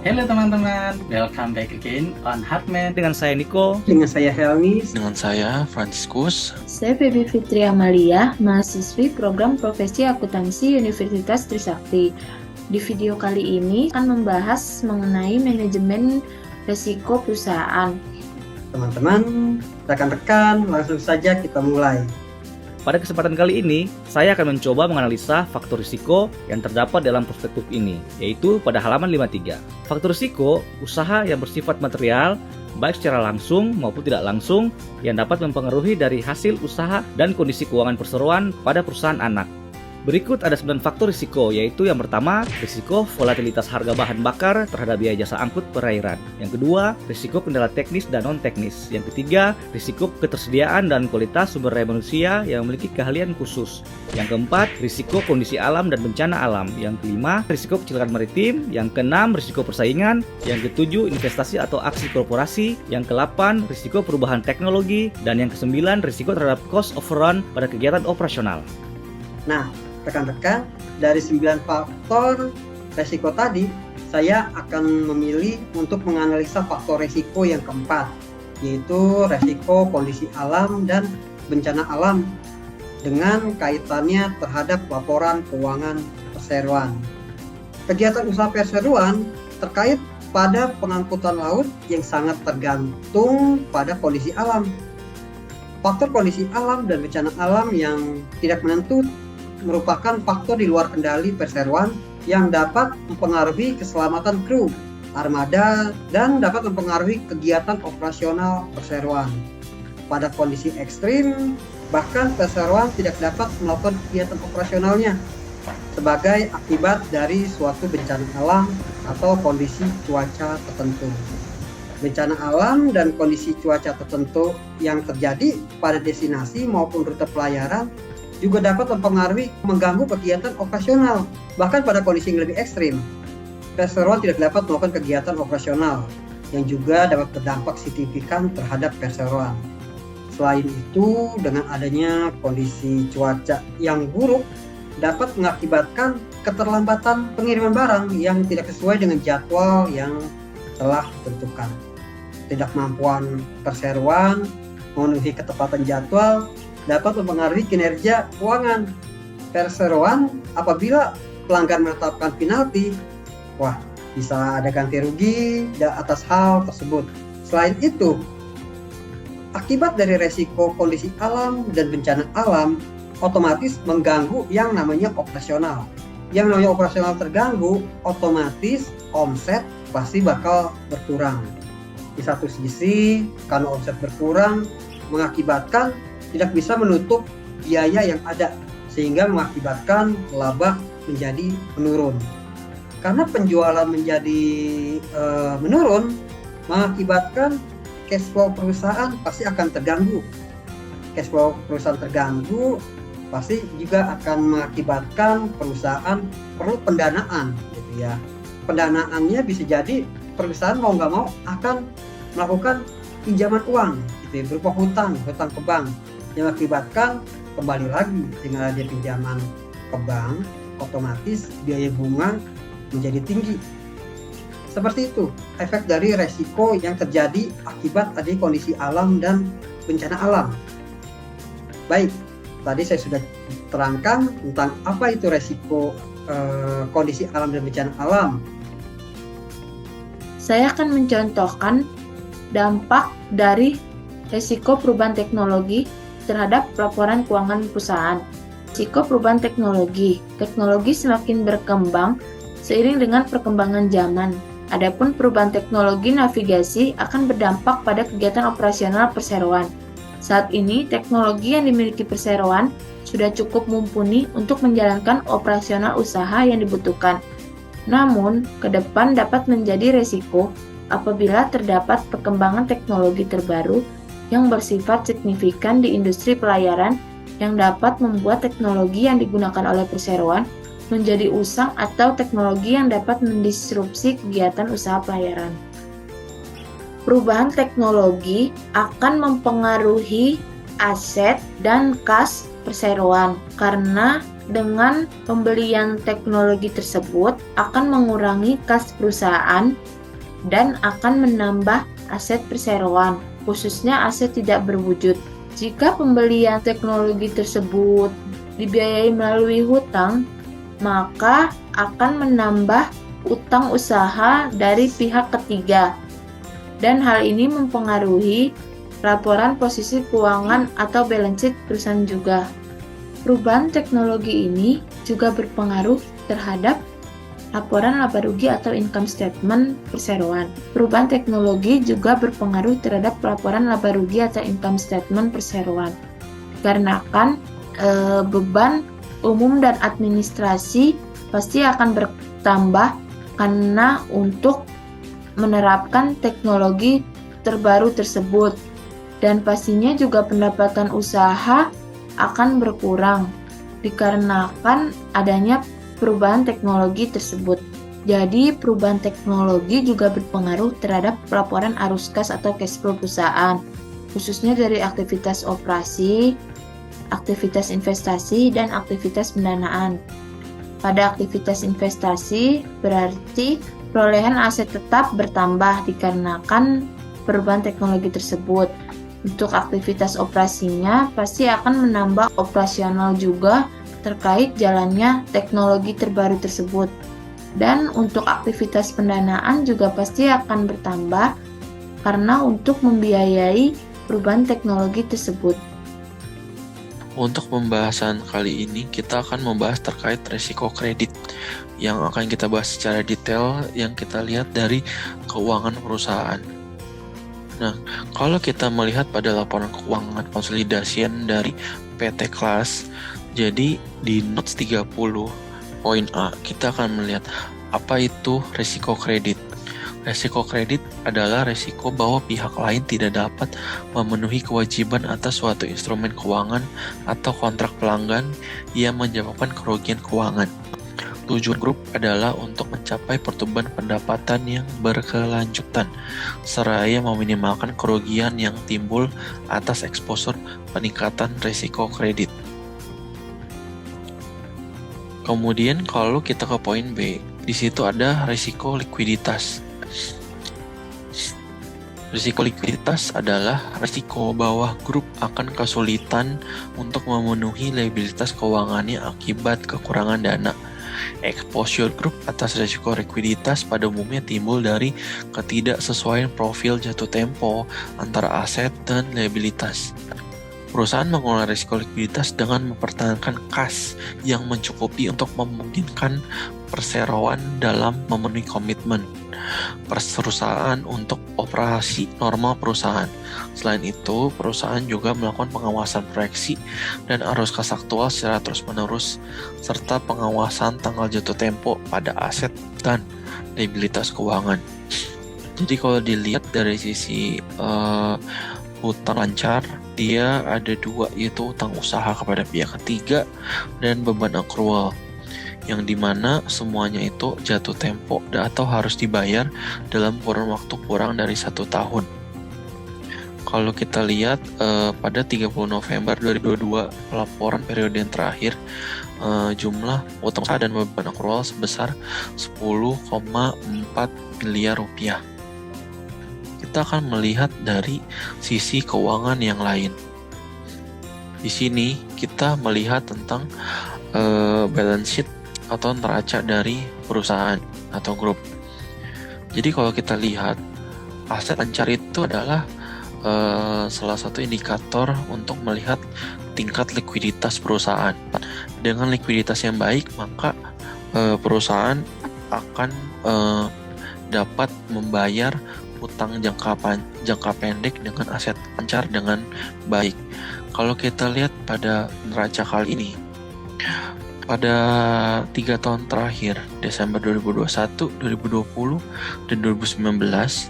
Halo teman-teman, welcome back again on Heartman. Dengan saya Niko. Dengan saya Helmi. Dengan saya Franciscus. Saya Febi Fitri Amalia, mahasiswi program Profesi Akuntansi Universitas Trisakti. Di video kali ini akan membahas mengenai manajemen risiko perusahaan. Teman-teman, rekan-rekan, langsung saja kita mulai. Pada kesempatan kali ini, saya akan mencoba menganalisa faktor risiko yang terdapat dalam perspektif ini, yaitu pada halaman 53. Faktor risiko, usaha yang bersifat material, baik secara langsung maupun tidak langsung, yang dapat mempengaruhi dari hasil usaha dan kondisi keuangan perseroan pada perusahaan anak. Berikut ada 9 faktor risiko, yaitu yang pertama, risiko volatilitas harga bahan bakar terhadap biaya jasa angkut perairan. Yang kedua, risiko kendala teknis dan non-teknis. Yang ketiga, risiko ketersediaan dan kualitas sumber daya manusia yang memiliki keahlian khusus. Yang keempat, risiko kondisi alam dan bencana alam. Yang kelima, risiko kecelakaan maritim. Yang keenam, risiko persaingan. Yang ketujuh, investasi atau aksi korporasi. Yang kedelapan, risiko perubahan teknologi. Dan yang kesembilan, risiko terhadap cost overrun pada kegiatan operasional. Nah, rekan-rekan, dari 9 faktor resiko tadi, saya akan memilih untuk menganalisa faktor resiko yang keempat, yaitu resiko kondisi alam dan bencana alam dengan kaitannya terhadap laporan keuangan perseroan. Kegiatan usaha perseroan terkait pada pengangkutan laut yang sangat tergantung pada kondisi alam. Faktor kondisi alam dan bencana alam yang tidak menentu merupakan faktor di luar kendali perseroan yang dapat mempengaruhi keselamatan kru, armada, dan dapat mempengaruhi kegiatan operasional perseroan. Pada kondisi ekstrim, bahkan perseroan tidak dapat melakukan kegiatan operasionalnya sebagai akibat dari suatu bencana alam atau kondisi cuaca tertentu. Bencana alam dan kondisi cuaca tertentu yang terjadi pada destinasi maupun rute pelayaran juga dapat mempengaruhi mengganggu kegiatan operasional. Bahkan pada kondisi yang lebih ekstrim, perseroan tidak dapat melakukan kegiatan operasional yang juga dapat berdampak signifikan terhadap perseroan. Selain itu, dengan adanya kondisi cuaca yang buruk dapat mengakibatkan keterlambatan pengiriman barang yang tidak sesuai dengan jadwal yang telah ditentukan. Ketidakmampuan perseroan memenuhi ketepatan jadwal dapat mempengaruhi kinerja keuangan perseroan. Apabila pelanggar menetapkan penalti, bisa ada ganti rugi atas hal tersebut. Selain itu, akibat dari resiko kondisi alam dan bencana alam otomatis mengganggu yang namanya operasional. Yang namanya operasional terganggu, otomatis omset pasti bakal berkurang. Di satu sisi, karena omset berkurang mengakibatkan tidak bisa menutup biaya yang ada, sehingga mengakibatkan laba menjadi menurun. Karena penjualan menjadi menurun, mengakibatkan cash flow perusahaan pasti akan terganggu. Cash flow perusahaan terganggu pasti juga akan mengakibatkan perusahaan perlu pendanaan, gitu ya. Pendanaannya bisa jadi perusahaan mau nggak mau akan melakukan pinjaman uang, gitu ya, berupa hutang ke bank, yang mengakibatkan kembali lagi dengan adanya pinjaman ke bank, otomatis biaya bunga menjadi tinggi. Seperti itu efek dari resiko yang terjadi akibat adanya kondisi alam dan bencana alam. Baik, tadi saya sudah terangkan tentang apa itu resiko kondisi alam dan bencana alam. Saya akan mencontohkan dampak dari risiko perubahan teknologi terhadap laporan keuangan perusahaan. Risiko perubahan teknologi semakin berkembang seiring dengan perkembangan zaman. Adapun perubahan teknologi navigasi akan berdampak pada kegiatan operasional perseroan. Saat ini, teknologi yang dimiliki perseroan sudah cukup mumpuni untuk menjalankan operasional usaha yang dibutuhkan. Namun, ke depan dapat menjadi resiko apabila terdapat perkembangan teknologi terbaru yang bersifat signifikan di industri pelayaran yang dapat membuat teknologi yang digunakan oleh perseroan menjadi usang atau teknologi yang dapat mendisrupsi kegiatan usaha pelayaran. Perubahan teknologi akan mempengaruhi aset dan kas perseroan karena dengan pembelian teknologi tersebut akan mengurangi kas perusahaan dan akan menambah aset perseroan, khususnya aset tidak berwujud. Jika pembelian teknologi tersebut dibiayai melalui hutang, maka akan menambah utang usaha dari pihak ketiga, dan hal ini mempengaruhi laporan posisi keuangan atau balance sheet perusahaan juga. Perubahan teknologi ini juga berpengaruh terhadap laporan laba rugi atau income statement perseroan. Perubahan teknologi juga berpengaruh terhadap laporan laba rugi atau income statement perseroan. Dikarenakan beban umum dan administrasi pasti akan bertambah karena untuk menerapkan teknologi terbaru tersebut, dan pastinya juga pendapatan usaha akan berkurang dikarenakan adanya perubahan teknologi tersebut. Jadi perubahan teknologi juga berpengaruh terhadap laporan arus kas atau cash flow perusahaan, khususnya dari aktivitas operasi, aktivitas investasi, dan aktivitas pendanaan. Pada aktivitas investasi berarti perolehan aset tetap bertambah dikarenakan perubahan teknologi tersebut. Untuk aktivitas operasinya pasti akan menambah operasional juga terkait jalannya teknologi terbaru tersebut. Dan untuk aktivitas pendanaan juga pasti akan bertambah karena untuk membiayai perubahan teknologi tersebut. Untuk pembahasan kali ini kita akan membahas terkait resiko kredit yang akan kita bahas secara detail yang kita lihat dari keuangan perusahaan. Nah, kalau kita melihat pada laporan keuangan konsolidasian dari PT Klas, jadi di notes 30 poin A, kita akan melihat apa itu resiko kredit. Resiko kredit adalah resiko bahwa pihak lain tidak dapat memenuhi kewajiban atas suatu instrumen keuangan atau kontrak pelanggan yang menyebabkan kerugian keuangan. Tujuan grup adalah untuk mencapai pertumbuhan pendapatan yang berkelanjutan, seraya meminimalkan kerugian yang timbul atas eksposur peningkatan risiko kredit. Kemudian kalau kita ke poin B, di situ ada risiko likuiditas. Risiko likuiditas adalah risiko bahwa grup akan kesulitan untuk memenuhi liabilitas keuangannya akibat kekurangan dana. Exposure group atas risiko likuiditas pada umumnya timbul dari ketidaksesuaian profil jatuh tempo antara aset dan liabilitas. Perusahaan mengelola risiko likuiditas dengan mempertahankan kas yang mencukupi untuk memungkinkan perseroan dalam memenuhi komitmen perusahaan untuk operasi normal perusahaan. Selain itu, perusahaan juga melakukan pengawasan proyeksi dan arus kas aktual secara terus-menerus, serta pengawasan tanggal jatuh tempo pada aset dan liabilitas keuangan. Jadi kalau dilihat dari sisi hutang lancar, dia ada dua, yaitu hutang usaha kepada pihak ketiga dan beban accrual, yang dimana semuanya itu jatuh tempo atau harus dibayar dalam kurun waktu kurang dari 1 tahun. Kalau kita lihat pada 30 November 2022, laporan periode yang terakhir, jumlah utang usaha dan beban accrual sebesar 10,4 miliar rupiah. Kita akan melihat dari sisi keuangan yang lain. Di sini kita melihat tentang balance sheet atau neraca dari perusahaan atau grup. Jadi kalau kita lihat, aset lancar itu adalah salah satu indikator untuk melihat tingkat likuiditas perusahaan. Dengan likuiditas yang baik, maka perusahaan akan dapat membayar utang jangka pendek dengan aset lancar dengan baik. Kalau kita lihat pada neraca kali ini, pada 3 tahun terakhir, Desember 2021, 2020, dan 2019,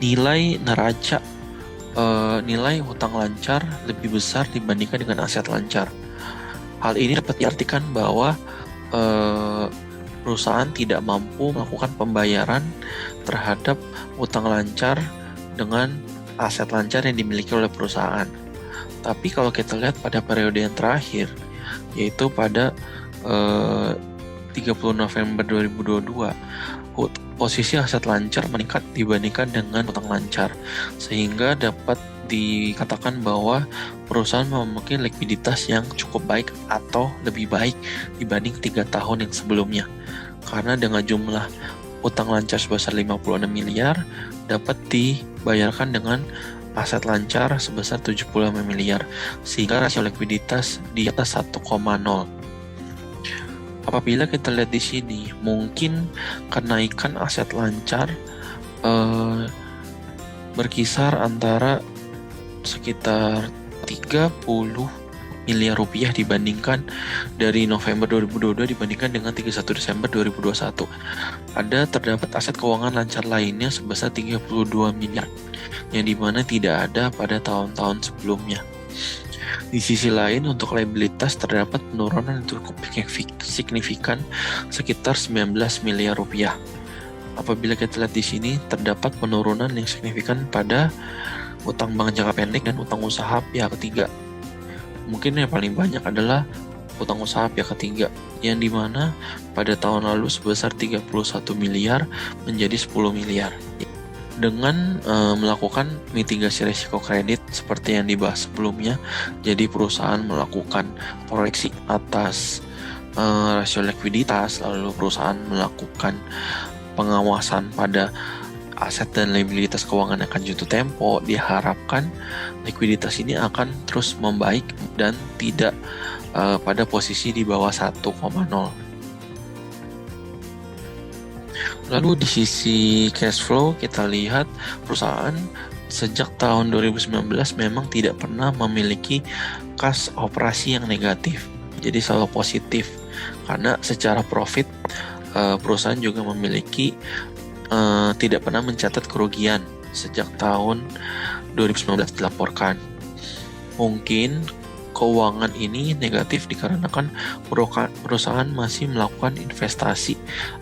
nilai neraca, nilai hutang lancar lebih besar dibandingkan dengan aset lancar. Hal ini dapat diartikan bahwa perusahaan tidak mampu melakukan pembayaran terhadap hutang lancar dengan aset lancar yang dimiliki oleh perusahaan. Tapi kalau kita lihat pada periode yang terakhir, yaitu pada 30 November 2022, posisi aset lancar meningkat dibandingkan dengan utang lancar, sehingga dapat dikatakan bahwa perusahaan memiliki likuiditas yang cukup baik atau lebih baik dibanding 3 tahun yang sebelumnya. Karena dengan jumlah utang lancar sebesar 56 miliar dapat dibayarkan dengan aset lancar sebesar 75 miliar, sehingga rasio likuiditas di atas 1,0. Apabila kita lihat di sini, mungkin kenaikan aset lancar berkisar antara sekitar 30 miliar rupiah dibandingkan dari November 2022 dibandingkan dengan 31 Desember 2021. Terdapat aset keuangan lancar lainnya sebesar 32 miliar, yang dimana tidak ada pada tahun-tahun sebelumnya. Di sisi lain, untuk liabilitas terdapat penurunan yang cukup signifikan sekitar 19 miliar rupiah. Apabila kita lihat di sini, terdapat penurunan yang signifikan pada utang bank jangka pendek dan utang usaha pihak ketiga. Mungkin yang paling banyak adalah utang usaha pihak ketiga, yang dimana pada tahun lalu sebesar 31 miliar menjadi 10 miliar. Dengan melakukan mitigasi risiko kredit seperti yang dibahas sebelumnya, jadi perusahaan melakukan proyeksi atas rasio likuiditas, lalu perusahaan melakukan pengawasan pada aset dan liabilitas keuangan yang akan jatuh tempo, diharapkan likuiditas ini akan terus membaik dan tidak pada posisi di bawah 1,0. Lalu di sisi cash flow, kita lihat perusahaan sejak tahun 2019 memang tidak pernah memiliki kas operasi yang negatif, jadi selalu positif, karena secara profit perusahaan juga memiliki tidak pernah mencatat kerugian sejak tahun 2019 dilaporkan. Mungkin keuangan ini negatif dikarenakan perusahaan masih melakukan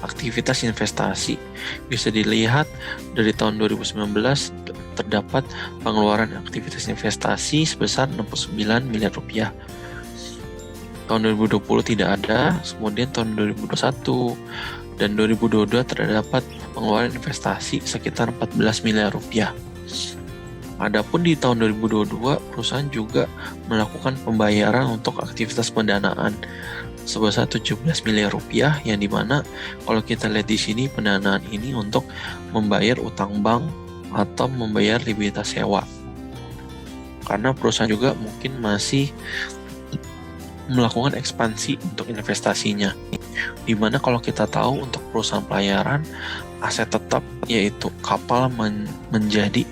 aktivitas investasi. Bisa dilihat dari tahun 2019 terdapat pengeluaran aktivitas investasi sebesar 69 miliar rupiah. Tahun 2020 tidak ada, kemudian tahun 2021 dan 2022 terdapat pengeluaran investasi sekitar 14 miliar rupiah. Adapun di tahun 2022, perusahaan juga melakukan pembayaran untuk aktivitas pendanaan sebesar 17 miliar rupiah, yang dimana kalau kita lihat di sini pendanaan ini untuk membayar utang bank atau membayar likuiditas sewa. Karena perusahaan juga mungkin masih melakukan ekspansi untuk investasinya. Dimana kalau kita tahu untuk perusahaan pelayaran, aset tetap yaitu kapal menjadi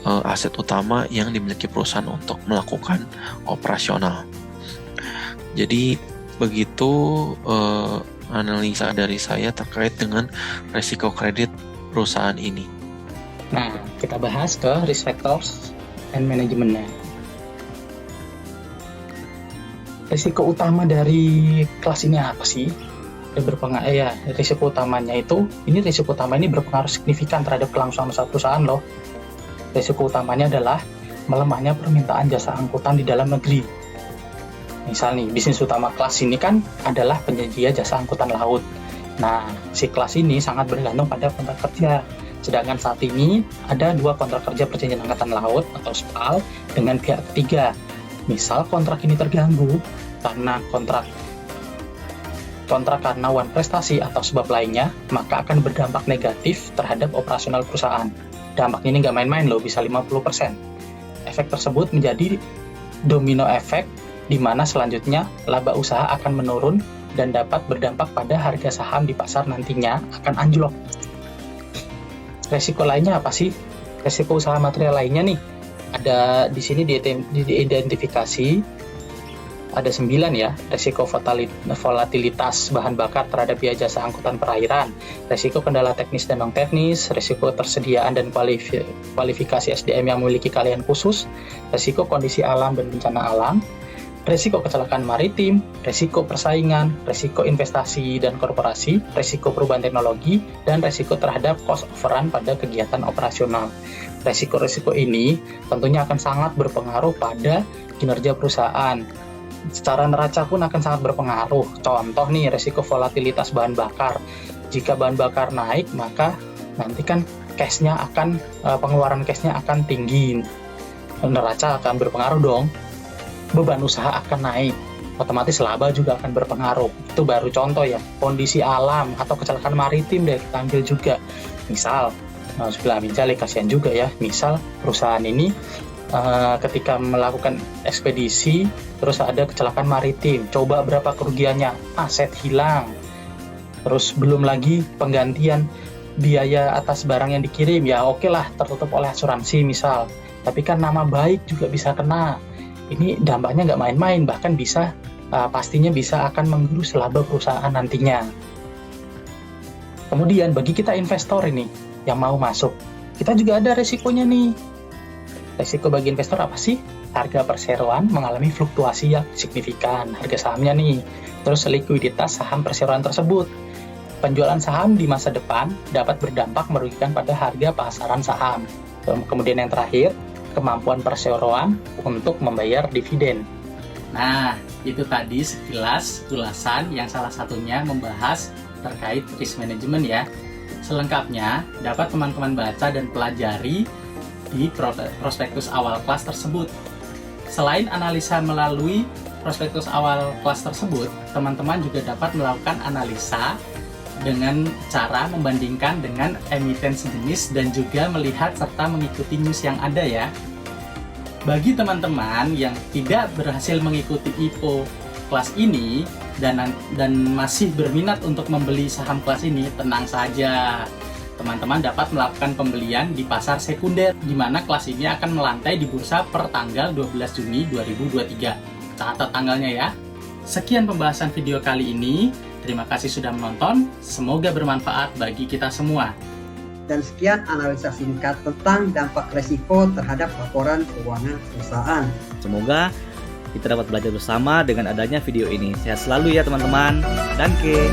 aset utama yang dimiliki perusahaan untuk melakukan operasional. Jadi begitu analisa dari saya terkait dengan risiko kredit perusahaan ini. Nah, kita bahas ke risk factors and manajemennya. Risiko utama dari kelas ini apa sih? Risiko utamanya risiko utama ini berpengaruh signifikan terhadap kelangsungan usaha perusahaan loh. Risiko utamanya adalah melemahnya permintaan jasa angkutan di dalam negeri. Misal nih, bisnis utama kelas ini kan adalah penyedia jasa angkutan laut. Nah, si kelas ini sangat bergantung pada kontrak kerja. Sedangkan saat ini ada 2 kontrak kerja perjanjian angkatan laut atau SPAL dengan pihak ketiga. Misal kontrak ini terganggu karena kontrak karena wan prestasi atau sebab lainnya, maka akan berdampak negatif terhadap operasional perusahaan. Dampaknya ini nggak main-main loh, bisa 50%. Efek tersebut menjadi domino efek, di mana selanjutnya laba usaha akan menurun dan dapat berdampak pada harga saham di pasar nantinya akan anjlok. Resiko lainnya apa sih? Resiko usaha material lainnya nih, ada di sini diidentifikasi ada 9 ya. Resiko volatilitas bahan bakar terhadap biaya jasa angkutan perairan, resiko kendala teknis dan non-teknis, resiko tersediaan dan kualifikasi SDM yang memiliki keahlian khusus, resiko kondisi alam dan bencana alam, resiko kecelakaan maritim, resiko persaingan, resiko investasi dan korporasi, resiko perubahan teknologi, dan resiko terhadap cost overrun pada kegiatan operasional. Resiko-resiko ini tentunya akan sangat berpengaruh pada kinerja perusahaan. secara neraca pun akan sangat berpengaruh. Contoh nih, resiko volatilitas bahan bakar. Jika bahan bakar naik, maka nanti kan cashnya akan, pengeluaran cashnya akan tinggi. Neraca akan berpengaruh dong. Beban usaha akan naik, otomatis laba juga akan berpengaruh. Itu baru contoh ya. Kondisi alam atau kecelakaan maritim deh kita ambil juga. Misal, kasihan juga ya. Misal perusahaan ini ketika melakukan ekspedisi terus ada kecelakaan maritim, coba berapa kerugiannya? Aset hilang, terus belum lagi penggantian biaya atas barang yang dikirim, ya oke lah tertutup oleh asuransi misal, tapi kan nama baik juga bisa kena. Ini dampaknya nggak main-main, bahkan bisa pastinya bisa akan menggerus laba perusahaan nantinya. Kemudian bagi kita investor ini yang mau masuk, kita juga ada resikonya nih. Resiko bagi investor apa sih? Harga perseroan mengalami fluktuasi yang signifikan, harga sahamnya nih. Terus likuiditas saham perseroan tersebut. Penjualan saham di masa depan dapat berdampak merugikan pada harga pasaran saham. Kemudian yang terakhir, kemampuan perseroan untuk membayar dividen. Nah, itu tadi sekilas ulasan yang salah satunya membahas terkait risk management ya. Selengkapnya dapat teman-teman baca dan pelajari di prospektus awal kelas tersebut. Selain analisa melalui prospektus awal kelas tersebut, teman-teman juga dapat melakukan analisa dengan cara membandingkan dengan emiten sejenis dan juga melihat serta mengikuti news yang ada ya. Bagi teman-teman yang tidak berhasil mengikuti IPO kelas ini dan masih berminat untuk membeli saham kelas ini, tenang saja. Teman-teman dapat melakukan pembelian di pasar sekunder, di mana kelas ini akan melantai di bursa per tanggal 12 Juni 2023. Catat tanggalnya ya. Sekian pembahasan video kali ini. Terima kasih sudah menonton. Semoga bermanfaat bagi kita semua. Dan sekian analisa singkat tentang dampak resiko terhadap laporan keuangan perusahaan. Semoga kita dapat belajar bersama dengan adanya video ini. Sehat selalu ya teman-teman. Danke.